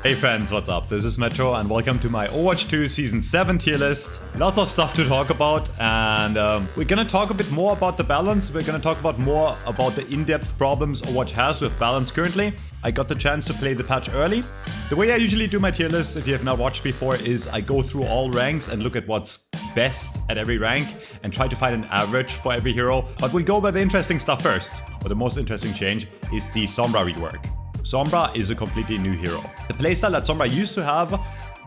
Hey friends, what's up? This is Metro and welcome to my Overwatch 2 Season 7 tier list. Lots of stuff to talk about, and we're gonna talk a bit more about the balance. We're gonna talk about more about the in-depth problems Overwatch has with balance currently. I got the chance to play the patch early. The way I usually do my tier list, if you have not watched before, is I go through all ranks and look at what's best at every rank and try to find an average for every hero. But we'll go by the interesting stuff first. Or the most interesting change is the Sombra rework. Sombra is a completely new hero. The playstyle that Sombra used to have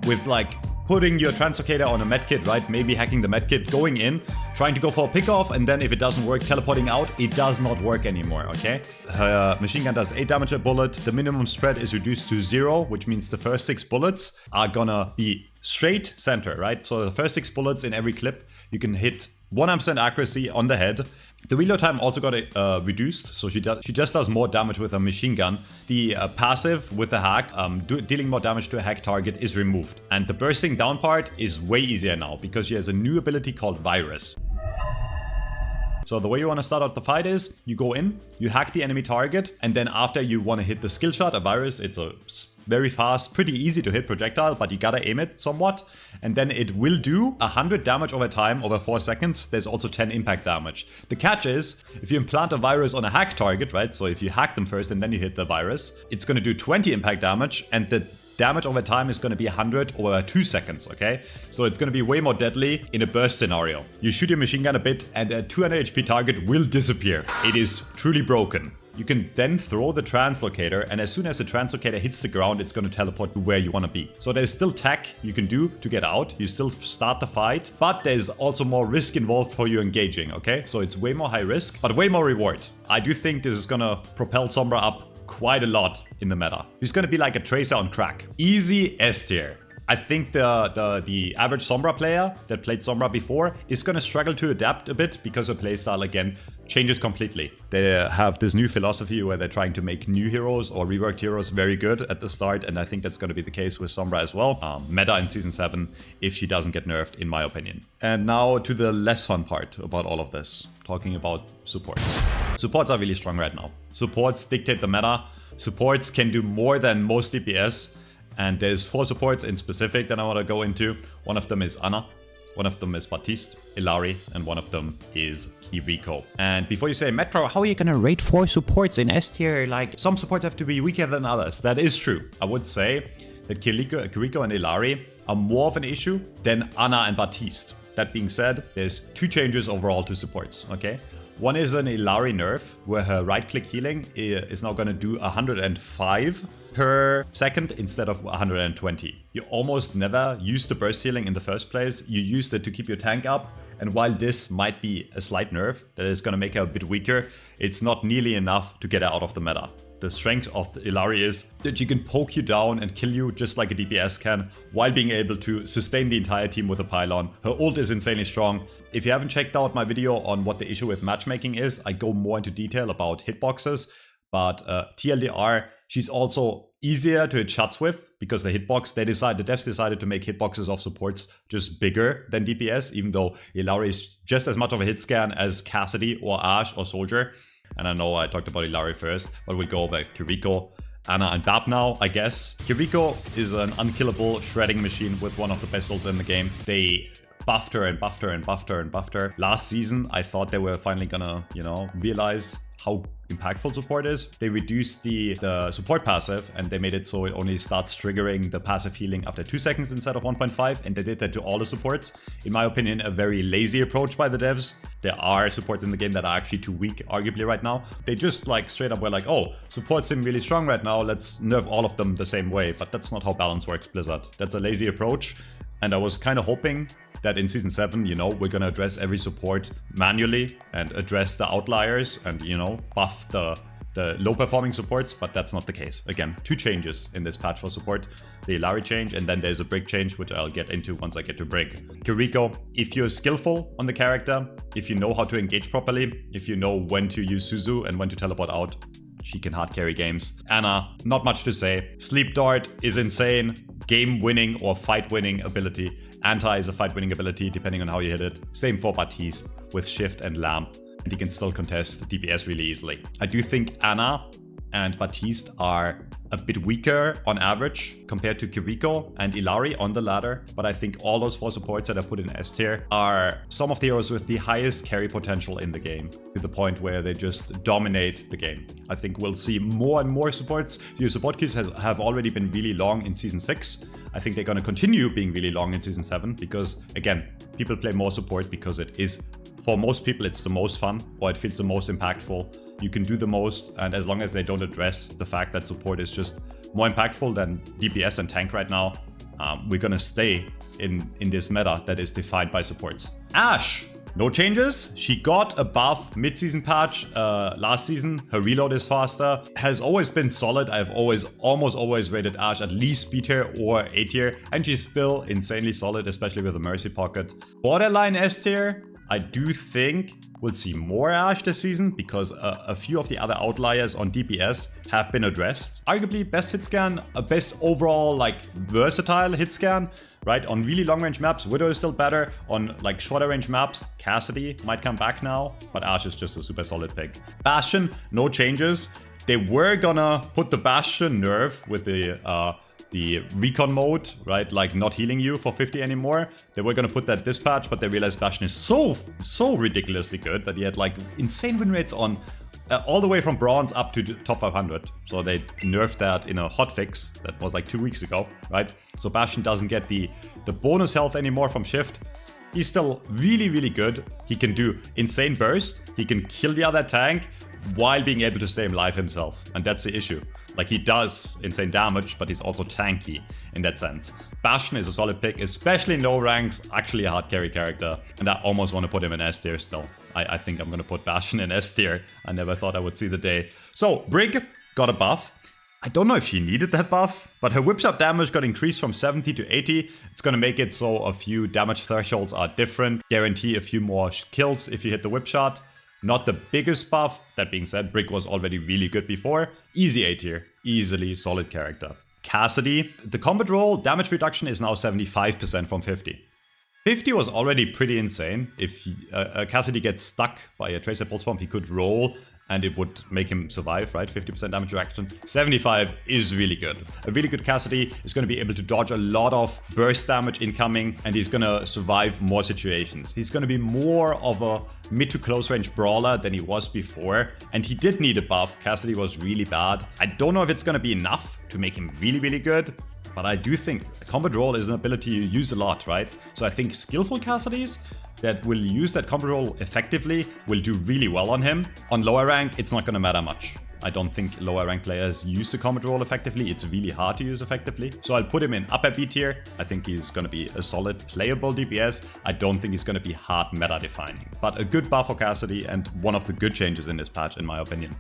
with like putting your translocator on a medkit, right? Maybe hacking the medkit, going in, trying to go for a pickoff, and then if it doesn't work, teleporting out, it does not work anymore, okay? Her machine gun does 8 damage a bullet. The minimum spread is reduced to 0, which means the first 6 bullets are gonna be straight center, right? So the first 6 bullets in every clip, you can hit 100% accuracy on the head. The reload time also got reduced, so she just does more damage with a machine gun. The passive with the hack, dealing more damage to a hack target, is removed. And the bursting down part is way easier now, because she has a new ability called Virus. So the way you want to start out the fight is, you go in, you hack the enemy target, and then after you want to hit the skill shot, a Virus, it's a very fast, pretty easy to hit projectile, but you gotta aim it somewhat. And then it will do 100 damage over time, over 4 seconds. There's also 10 impact damage. The catch is, if you implant a Virus on a hack target, right? So if you hack them first and then you hit the Virus, it's gonna do 20 impact damage, and the damage over time is going to be 100 over 2 seconds, okay? So it's going to be way more deadly in a burst scenario. You shoot your machine gun a bit and a 200 HP target will disappear. It is truly broken. You can then throw the translocator, and as soon as the translocator hits the ground, it's going to teleport to where you want to be. So there's still tech you can do to get out. You still start the fight, but there's also more risk involved for you engaging, okay? So it's way more high risk, but way more reward. I do think this is going to propel Sombra up quite a lot in the meta. He's gonna be like a Tracer on crack. Easy S tier. I think the average Sombra player that played Sombra before is gonna struggle to adapt a bit because her playstyle again changes completely. They have this new philosophy where they're trying to make new heroes or reworked heroes very good at the start, and I think that's gonna be the case with Sombra as well. Meta in Season 7 if she doesn't get nerfed, in my opinion. And now to the less fun part about all of this, talking about supports. Supports are really strong right now. Supports dictate the meta. Supports can do more than most DPS. And there's 4 supports in specific that I want to go into. One of them is Ana. One of them is Baptiste, Illari, and one of them is Kiriko. And before you say, Metro, how are you gonna rate 4 supports in S tier? Like, some supports have to be weaker than others. That is true. I would say that Kiriko and Illari are more of an issue than Ana and Baptiste. That being said, there's 2 changes overall to supports, okay? One is an Illari nerf, where her right-click healing is now going to do 105 per second instead of 120. You almost never use the burst healing in the first place. You used it to keep your tank up, and while this might be a slight nerf that is going to make her a bit weaker, it's not nearly enough to get her out of the meta. The strength of Illari is that she can poke you down and kill you just like a DPS can, while being able to sustain the entire team with a pylon. Her ult is insanely strong. If you haven't checked out my video on what the issue with matchmaking is, I go more into detail about hitboxes. But TLDR, she's also easier to hit shots with, because the hitbox, the devs decided to make hitboxes of supports just bigger than DPS, even though Illari is just as much of a hit scan as Cassidy or Ashe or Soldier. And I know I talked about Illari first, but we'll go back to Kiriko, Ana, and Bap now, I guess. Kiriko is an unkillable shredding machine with one of the best ults in the game. They buffed her and buffed her and buffed her and buffed her. Last season, I thought they were finally gonna, realize how impactful support is. They reduced the support passive, and they made it so it only starts triggering the passive healing after 2 seconds instead of 1.5, and they did that to all the supports. In my opinion, a very lazy approach by the devs. There are supports in the game that are actually too weak, arguably, right now. They just like straight up were like, oh, supports seem really strong right now, let's nerf all of them the same way. But that's not how balance works, Blizzard. That's a lazy approach, and I was kind of hoping that in Season 7, we're gonna address every support manually and address the outliers and, buff the low-performing supports, but that's not the case. Again, 2 changes in this patch for support. The Illari change, and then there's a Brig change, which I'll get into once I get to Brig. Kiriko, if you're skillful on the character, if you know how to engage properly, if you know when to use Suzu and when to teleport out, she can hard carry games. Ana, not much to say. Sleep Dart is insane. Game-winning or fight-winning ability. Anti is a fight-winning ability, depending on how you hit it. Same for Baptiste with Shift and Lamp, and he can still contest DPS really easily. I do think Ana and Baptiste are a bit weaker on average compared to Kiriko and Illari on the ladder. But I think all those 4 supports that I put in S tier are some of the heroes with the highest carry potential in the game, to the point where they just dominate the game. I think we'll see more and more supports. The support queues have already been really long in Season 6. I think they're going to continue being really long in Season 7 because, again, people play more support because it is, for most people, it's the most fun, or it feels the most impactful. You can do the most, and as long as they don't address the fact that support is just more impactful than DPS and tank right now, we're gonna stay in this meta that is defined by supports. Ashe! No changes. She got a buff mid-season patch last season. Her reload is faster. Has always been solid. I've almost always rated Ashe at least B tier or A tier, and she's still insanely solid, especially with the Mercy Pocket. Borderline S tier. I do think we'll see more Ashe this season because a few of the other outliers on DPS have been addressed. Arguably best hit scan, best overall like versatile hit scan, right? On really long range maps, Widow is still better. On like shorter range maps, Cassidy might come back now, but Ashe is just a super solid pick. Bastion, no changes. They were gonna put the Bastion nerf with the recon mode, right? Like not healing you for 50 anymore. They were gonna put that this patch, but they realized Bastion is so ridiculously good that he had like insane win rates on all the way from bronze up to top 500. So they nerfed that in a hotfix that was like 2 weeks ago, right? So Bastion doesn't get the bonus health anymore from shift. He's still really good. He can do insane burst. He can kill the other tank while being able to stay alive himself. And that's the issue. Like, he does insane damage, but he's also tanky in that sense. Bastion is a solid pick, especially in low ranks, actually a hard carry character. And I almost want to put him in S tier still. I think I'm going to put Bastion in S tier. I never thought I would see the day. So, Brig got a buff. I don't know if she needed that buff, but her whip shot damage got increased from 70 to 80. It's going to make it so a few damage thresholds are different. Guarantee a few more kills if you hit the whip shot. Not the biggest buff. That being said, Brig was already really good before. Easy A tier. Easily solid character. Cassidy. The combat roll damage reduction is now 75% from 50. 50 was already pretty insane. If Cassidy gets stuck by a Tracer Pulse Bomb, he could roll and it would make him survive, right? 50% damage reduction. 75 is really good. A really good Cassidy is going to be able to dodge a lot of burst damage incoming, and he's going to survive more situations. He's going to be more of a mid to close range brawler than he was before, and he did need a buff. Cassidy was really bad. I don't know if it's going to be enough to make him really good, but I do think a combat roll is an ability you use a lot, right? So I think skillful Cassidys that will use that combat roll effectively will do really well on him. On lower rank, it's not going to matter much. I don't think lower rank players use the combat roll effectively. It's really hard to use effectively. So I'll put him in upper B tier. I think he's going to be a solid playable DPS. I don't think he's going to be hard meta defining. But a good buff for Cassidy and one of the good changes in this patch in my opinion.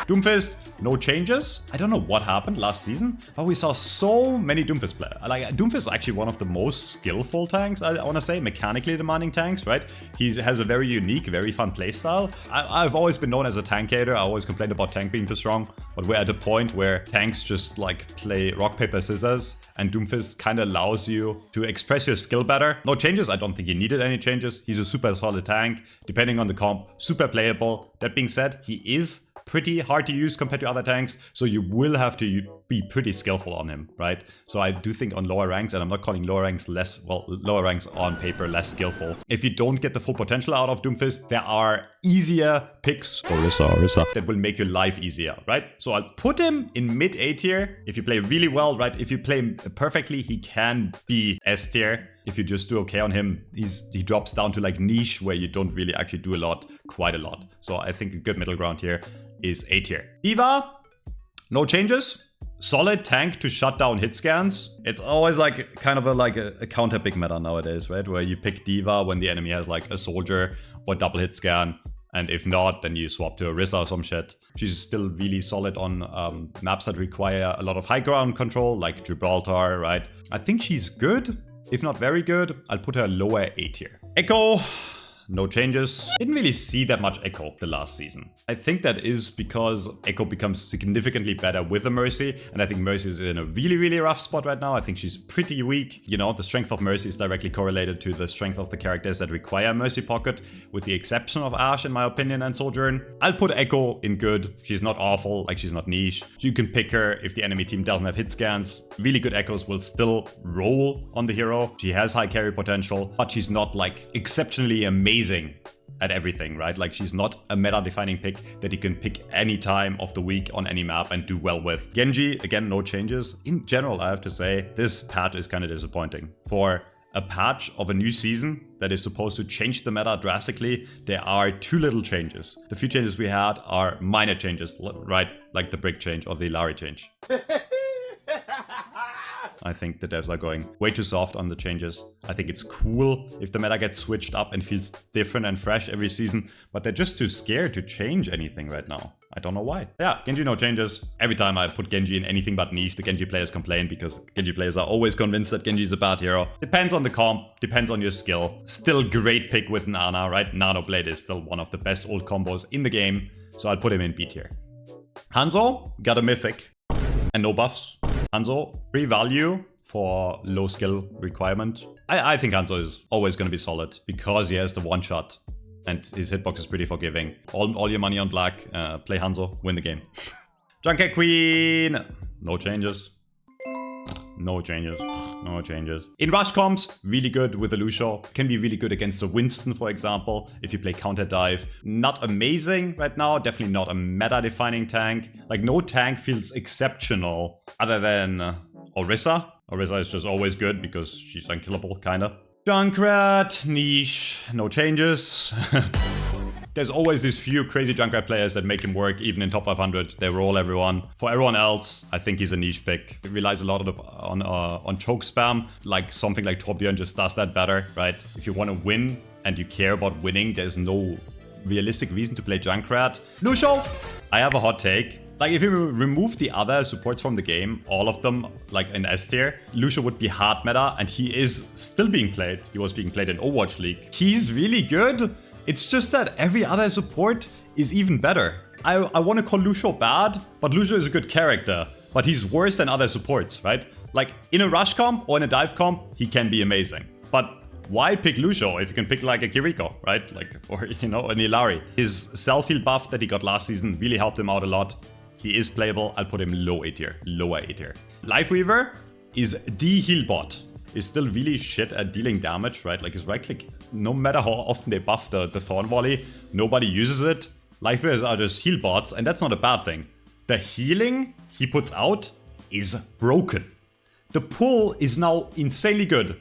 Doomfist, no changes. I don't know what happened last season, but we saw so many Doomfist players. Like, Doomfist is actually one of the most skillful tanks, I want to say, mechanically demanding tanks, right? He has a very unique, very fun playstyle. I've always been known as a tank hater. I always complained about tank being too strong, but we're at a point where tanks just like play rock, paper, scissors, and Doomfist kind of allows you to express your skill better. No changes. I don't think he needed any changes. He's a super solid tank, depending on the comp, super playable. That being said, he is pretty hard to use compared to other tanks, so you will have to be pretty skillful on him, right? So I do think on lower ranks, and I'm not calling lower ranks less, well, lower ranks on paper less skillful. If you don't get the full potential out of Doomfist, there are easier picks, Orisa, that will make your life easier, right? So I'll put him in mid A tier. If you play really well, right? If you play him perfectly, he can be S tier. If you just do okay on him, he drops down to like niche where you don't really actually do a lot, quite a lot. So I think a good middle ground here is A tier. D.Va, no changes. Solid tank to shut down hit scans. It's always like kind of a counter pick meta nowadays, right? Where you pick D.Va when the enemy has like a soldier or double hit scan. And if not, then you swap to Orisa or some shit. She's still really solid on maps that require a lot of high ground control, like Gibraltar, right? I think she's good. If not very good, I'll put her lower A tier. Echo, no changes. Didn't really see that much Echo the last season. I think that is because Echo becomes significantly better with the Mercy, and I think Mercy is in a really rough spot right now. I think she's pretty weak. You know, the strength of Mercy is directly correlated to the strength of the characters that require Mercy Pocket, with the exception of Ashe in my opinion and Sojourn. I'll put Echo in good. She's not awful, like she's not niche. You can pick her if the enemy team doesn't have hit scans. Really good Echoes will still roll on the hero. She has high carry potential, but she's not like exceptionally amazing at everything, right? Like she's not a meta-defining pick that you can pick any time of the week on any map and do well with. Genji, again, no changes. In general, I have to say, this patch is kind of disappointing. For a patch of a new season that is supposed to change the meta drastically, there are too little changes. The few changes we had are minor changes, right? Like the Brig change or the Illari change. I think the devs are going way too soft on the changes. I think it's cool if the meta gets switched up and feels different and fresh every season, but they're just too scared to change anything right now. I don't know why. Yeah, Genji no changes. Every time I put Genji in anything but niche, the Genji players complain because Genji players are always convinced that Genji is a bad hero. Depends on the comp, depends on your skill. Still great pick with Nana, right? Nano Blade is still one of the best old combos in the game, so I'll put him in B tier. Hanzo got a mythic and no buffs. Hanzo, free value for low skill requirement. I think Hanzo is always going to be solid because he has the one shot and his hitbox is pretty forgiving. All your money on black, play Hanzo, win the game. Junkerqueen, no changes. No changes. No changes. In rush comps, really good with the Lucio. Can be really good against the Winston, for example, if you play counter dive. Not amazing right now. Definitely not a meta-defining tank. Like, no tank feels exceptional other than Orisa. Orisa is just always good because she's unkillable, kinda. Junkrat, niche, no changes. There's always these few crazy Junkrat players that make him work, even in top 500. They roll everyone. For everyone else, I think he's a niche pick. It relies a lot on choke spam. Like something like Torbjörn just does that better, right? If you want to win and you care about winning, there's no realistic reason to play Junkrat. Lucio, I have a hot take. Like, if you remove the other supports from the game, all of them, like in S tier, Lucio would be hard meta, and he is still being played. He was being played in Overwatch League. He's really good. It's just that every other support is even better. I want to call Lucio bad, but Lucio is a good character. But he's worse than other supports, right? Like, in a rush comp or in a dive comp, he can be amazing. But why pick Lucio if you can pick like a Kiriko, right? Like, or, you know, an Illari. His self-heal buff that he got last season really helped him out a lot. He is playable. I'll put him low A tier, lower A tier. Wifeleaver is the heal bot. Is still really shit at dealing damage, right? Like his right click, no matter how often they buff the Thorn Volley, nobody uses it. Lifewares are just heal bots, and that's not a bad thing. The healing he puts out is broken. The pull is now insanely good.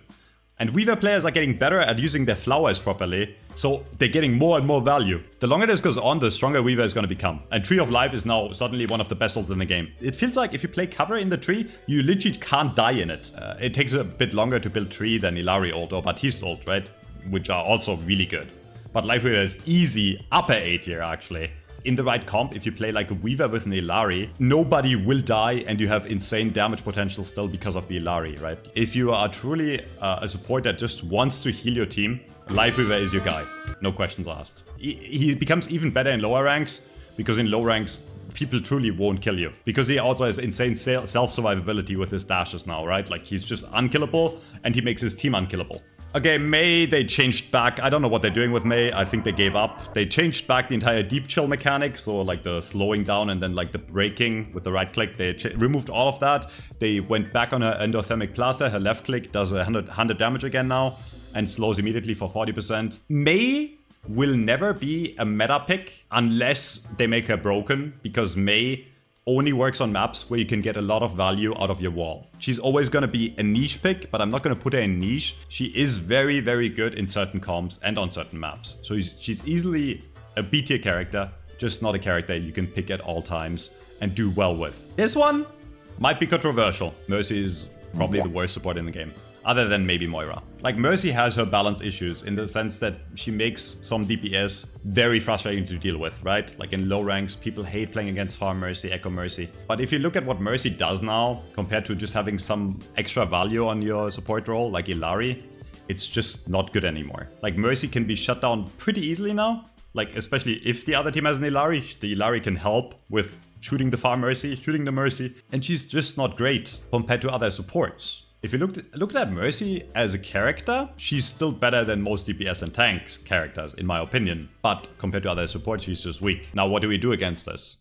And Weaver players are getting better at using their flowers properly, so they're getting more and more value. The longer this goes on, the stronger Weaver is going to become. And Tree of Life is now suddenly one of the best ults in the game. It feels like if you play cover in the tree, you literally can't die in it. It takes a bit longer to build tree than Illari ult or Batiste ult, right? Which are also really good. But Life Weaver is easy, upper A tier actually. In the right comp, if you play like a Weaver with an Illari, nobody will die and you have insane damage potential still because of the Illari, right? If you are truly a support that just wants to heal your team, Life Weaver is your guy. No questions asked. He becomes even better in lower ranks because in low ranks, people truly won't kill you. Because he also has insane self-survivability with his dashes now, right? Like he's just unkillable and he makes his team unkillable. Okay, Mei, they changed back. I don't know what they're doing with Mei. I think they gave up. They changed back the entire deep chill mechanic. So like the slowing down and then like the breaking with the right click. They removed all of that. They went back on her endothermic plaster. Her left click does 100 damage again now and slows immediately for 40%. Mei will never be a meta pick unless they make her broken, because Mei only works on maps where you can get a lot of value out of your wall. She's always gonna be a niche pick, but I'm not gonna put her in niche. She is very, very good in certain comps and on certain maps. So she's easily a B tier character, just not a character you can pick at all times and do well with. This one might be controversial. Mercy is probably the worst support in the game, other than maybe Moira. Like, Mercy has her balance issues in the sense that she makes some DPS very frustrating to deal with, right? Like in low ranks, people hate playing against Farm Mercy, Echo Mercy. But if you look at what Mercy does now, compared to just having some extra value on your support role, like Illari, it's just not good anymore. Like Mercy can be shut down pretty easily now. Like, especially if the other team has an Illari, the Illari can help with shooting the Phara Mercy, shooting the Mercy, and she's just not great compared to other supports. If you look at Mercy as a character, she's still better than most DPS and tanks characters, in my opinion. But compared to other supports, she's just weak. Now, what do we do against this?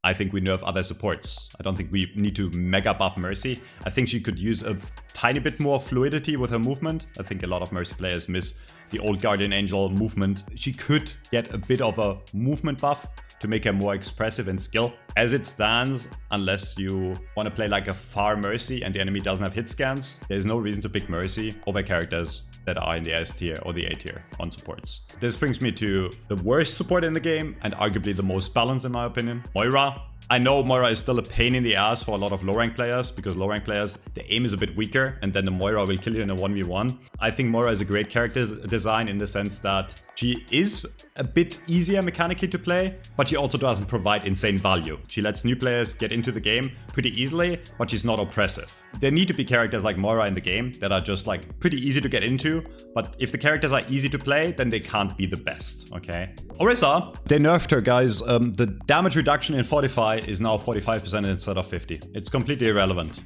I think we nerf other supports. I don't think we need to mega buff Mercy. I think she could use a tiny bit more fluidity with her movement. I think a lot of Mercy players miss the old Guardian Angel movement. She could get a bit of a movement buff to make her more expressive in skill. As it stands, unless you want to play like a Phara Mercy and the enemy doesn't have hit scans, there's no reason to pick Mercy over characters that are in the S tier or the A tier on supports. This brings me to the worst support in the game and arguably the most balanced in my opinion, Moira. I know Moira is still a pain in the ass for a lot of low rank players because low rank players, the aim is a bit weaker and then the Moira will kill you in a 1v1. I think Moira is a great character design in the sense that she is a bit easier mechanically to play, but she also doesn't provide insane value. She lets new players get into the game pretty easily, but she's not oppressive. There need to be characters like Moira in the game that are just like pretty easy to get into, but if the characters are easy to play, then they can't be the best, okay? Orisa, they nerfed her, guys. The damage reduction in Fortify is now 45% instead of 50. It's completely irrelevant.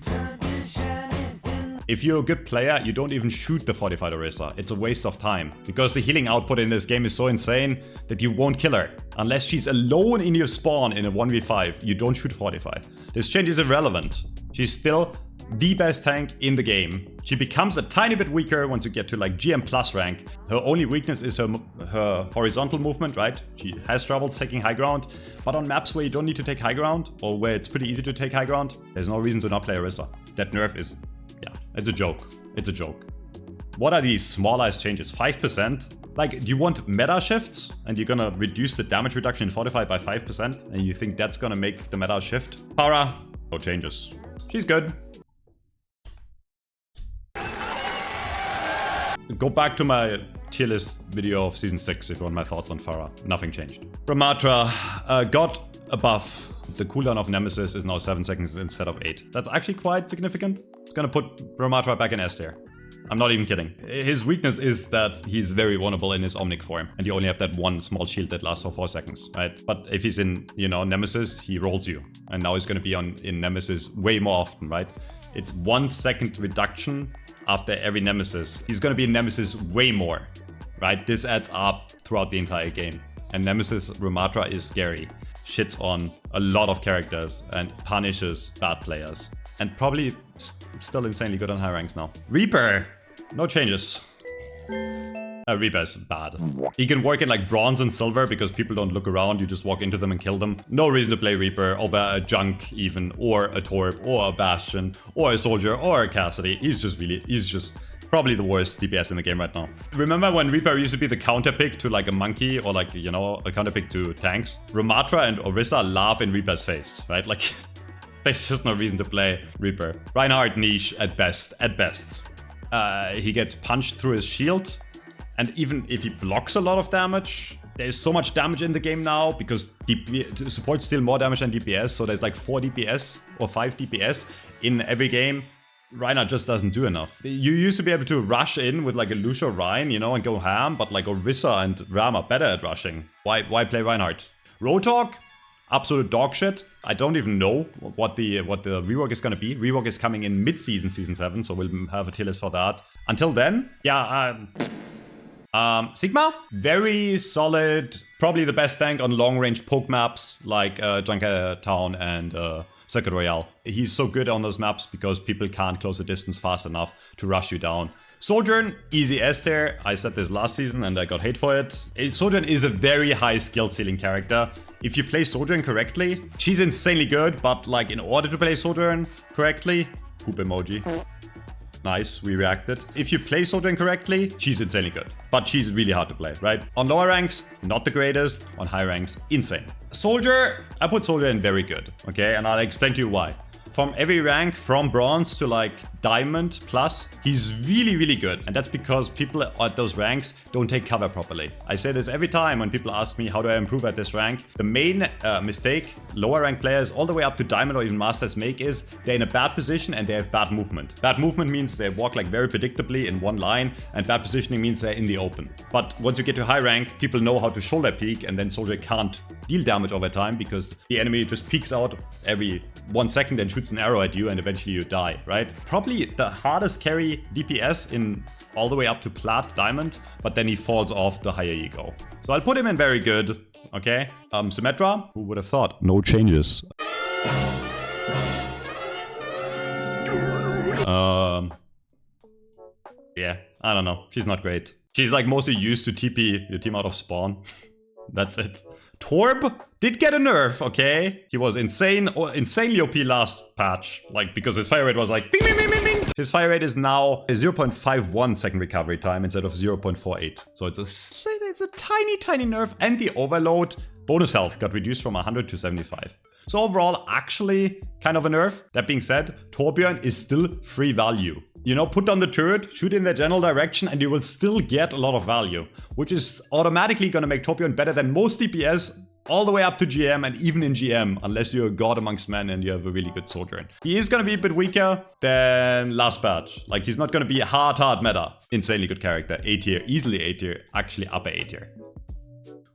If you're a good player, you don't even shoot the Fortified Orisa. It's a waste of time. Because the healing output in this game is so insane that you won't kill her. Unless she's alone in your spawn in a 1v5, you don't shoot Fortify. This change is irrelevant. She's still the best tank in the game. She becomes a tiny bit weaker once you get to like GM plus rank. Her only weakness is her horizontal movement, right? She has troubles taking high ground. But on maps where you don't need to take high ground, or where it's pretty easy to take high ground, there's no reason to not play Orisa. That nerf is... yeah, it's a joke. It's a joke. What are these small-ass changes? 5%? Like, do you want meta shifts? And you're gonna reduce the damage reduction in Fortify by 5%? And you think that's gonna make the meta shift? Phara, no changes. She's good. Go back to my tier list video of Season 6 if you want my thoughts on Phara. Nothing changed. Ramattra got a buff. The cooldown of Nemesis is now 7 seconds instead of 8. That's actually quite significant. It's gonna put Ramattra back in S tier. I'm not even kidding. His weakness is that he's very vulnerable in his Omnic form. And you only have that one small shield that lasts for 4 seconds, right? But if he's in, you know, Nemesis, he rolls you. And now he's gonna be in Nemesis way more often, right? It's 1 second reduction after every Nemesis. He's gonna be in Nemesis way more, right? This adds up throughout the entire game. And Nemesis Ramattra is scary. Shits on a lot of characters and punishes bad players. And probably still insanely good on high ranks now. Reaper! No changes. Reaper's bad. He can work in like bronze and silver because people don't look around, you just walk into them and kill them. No reason to play Reaper over a Junk even, or a Torb, or a Bastion, or a Soldier, or a Cassidy. He's just probably the worst DPS in the game right now. Remember when Reaper used to be the counter pick to like a monkey or like, you know, a counter pick to tanks? Ramattra and Orisa laugh in Reaper's face, right? Like, there's just no reason to play Reaper. Reinhardt niche at best, he gets punched through his shield. And even if he blocks a lot of damage, there's so much damage in the game now because supports steal more damage than DPS. So there's like 4 DPS or 5 DPS in every game. Reinhardt just doesn't do enough. You used to be able to rush in with like a Lucio Rein, you know, and go ham, but like Orisa and Ram are better at rushing. Why play Reinhardt? Roadhog? Absolute dog shit. I don't even know what the rework is gonna be. Rework is coming in mid-season, Season 7, so we'll have a tier list for that. Until then, yeah, Sigma? Very solid. Probably the best tank on long-range poke maps like Junkertown and Circuit Royale. He's so good on those maps because people can't close the distance fast enough to rush you down. Sojourn, easy S tier. I said this last season and I got hate for it. Sojourn is a very high skill ceiling character. If you play Sojourn correctly, she's insanely good, but like in order to play Sojourn correctly, poop emoji. Nice, we reacted. If you play Sojourn correctly, she's insanely good. But she's really hard to play, right? On lower ranks, not the greatest. On high ranks, insane. Soldier, I put Soldier in very good, okay? And I'll explain to you why. From every rank, from bronze to like Diamond Plus, he's really, really good. And that's because people at those ranks don't take cover properly. I say this every time when people ask me, how do I improve at this rank? The main mistake lower rank players all the way up to Diamond or even Masters make is they're in a bad position and they have bad movement. Bad movement means they walk like very predictably in one line, and bad positioning means they're in the open. But once you get to high rank, people know how to shoulder peek, and then Soldier can't deal damage over time because the enemy just peeks out every 1 second and shoots an arrow at you, and eventually you die, right? Probably the hardest carry DPS in all the way up to Plat Diamond, but then he falls off the higher you go. So I'll put him in very good, okay? Symettra, who would have thought? No changes. Yeah, I don't know. She's not great. She's like mostly used to TP your team out of spawn. That's it. Torb did get a nerf, okay? He was insanely OP last patch. Like, because his fire rate was like bing, bing, bing, bing, bing. His fire rate is now a 0.51 second recovery time instead of 0.48. So it's a tiny, tiny nerf. And the overload bonus health got reduced from 100 to 75. So overall, actually kind of a nerf. That being said, Torbjörn is still free value. You know, put down the turret, shoot in the general direction, and you will still get a lot of value, which is automatically going to make Torbjörn better than most DPS all the way up to GM and even in GM, unless you're a god amongst men and you have a really good Sojourn. He is going to be a bit weaker than last patch. Like, he's not going to be a hard meta. Insanely good character. A tier, easily A tier, actually upper A tier.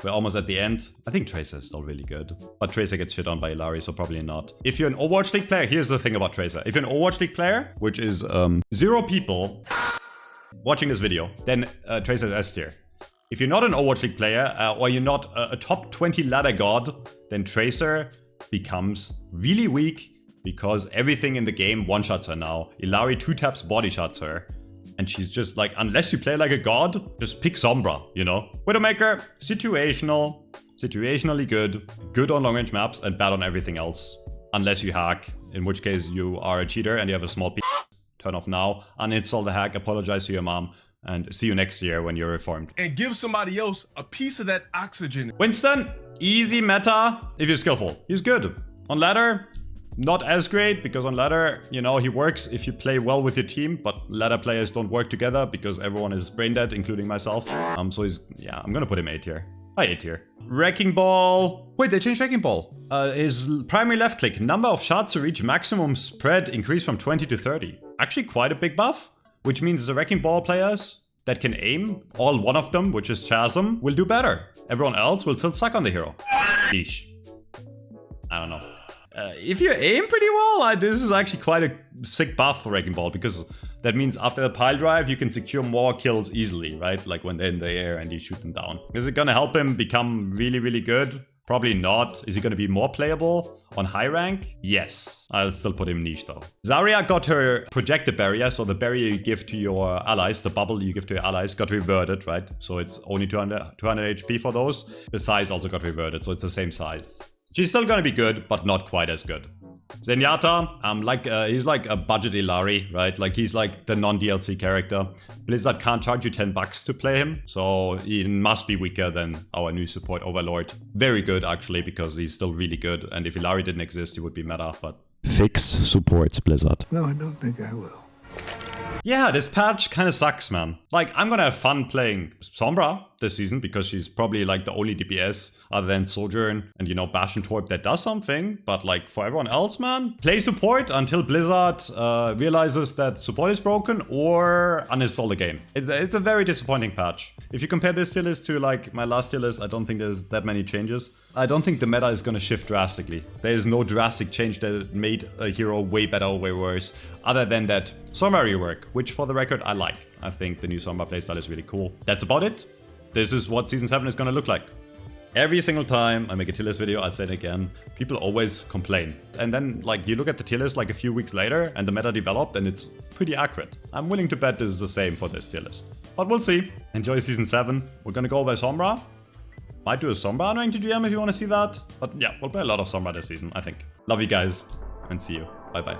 We're almost at the end. I think Tracer is still really good. But Tracer gets shit on by Illari, so probably not. If you're an Overwatch League player, here's the thing about Tracer. If you're an Overwatch League player, which is 0 people watching this video, then Tracer is S tier. If you're not an Overwatch League player, or you're not a top 20 ladder god, then Tracer becomes really weak because everything in the game one-shots her now. Illari 2-taps body shots her. And she's just like, unless you play like a god, just pick Sombra, you know? Widowmaker, situationally good on long-range maps and bad on everything else. Unless you hack, in which case you are a cheater and you have a small turn off now, uninstall the hack, apologize to your mom, and see you next year when you're reformed. And give somebody else a piece of that oxygen. Winston, easy meta if you're skillful. He's good. On ladder, not as great, because on ladder, you know, he works if you play well with your team, but ladder players don't work together because everyone is brain dead, including myself. So he's, yeah, I'm gonna put him A tier. A tier. Wrecking Ball. Wait, they changed Wrecking Ball. His primary left click, number of shots to reach maximum spread increased from 20 to 30. Actually quite a big buff, which means the Wrecking Ball players that can aim, all one of them, which is Chasm, will do better. Everyone else will still suck on the hero. Yeesh. I don't know. If you aim pretty well, this is actually quite a sick buff for Wrecking Ball, because that means after the pile drive, you can secure more kills easily, right? Like when they're in the air and you shoot them down. Is it gonna help him become really, really good? Probably not. Is he gonna be more playable on high rank? Yes. I'll still put him niche though. Zarya got her projected barrier, so the barrier you give to your allies, the bubble you give to your allies, got reverted, right? So it's only 200 HP for those. The size also got reverted, so it's the same size. She's still gonna be good, but not quite as good. Zenyatta, he's like a budget Illari, right? Like he's like the non-DLC character. Blizzard can't charge you $10 to play him, so he must be weaker than our new support Overlord. Very good actually, because he's still really good, and if Illari didn't exist, he would be meta, but... Fix supports Blizzard. No, I don't think I will. Yeah, this patch kind of sucks, man. Like, I'm gonna have fun playing Sombra this season because she's probably like the only DPS other than Sojourn and, you know, Bastion Torb that does something. But like for everyone else, man, play support until Blizzard realizes that support is broken or uninstall the game. It's a very disappointing patch. If you compare this tier list to like my last tier list, I don't think there's that many changes. I don't think the meta is gonna shift drastically. There is no drastic change that made a hero way better or way worse, other than that Sombra Rework, which for the record I like. I think the new Sombra playstyle is really cool. That's about it. This is what Season 7 is gonna look like. Every single time I make a tier list video, I'll say it again, people always complain. And then like you look at the tier list like a few weeks later and the meta developed and it's pretty accurate. I'm willing to bet this is the same for this tier list. But we'll see. Enjoy Season 7. We're gonna go by Sombra. Might do a Sombra unranked GM if you want to see that. But yeah, we'll play a lot of Sombra this season, I think. Love you guys and see you. Bye bye.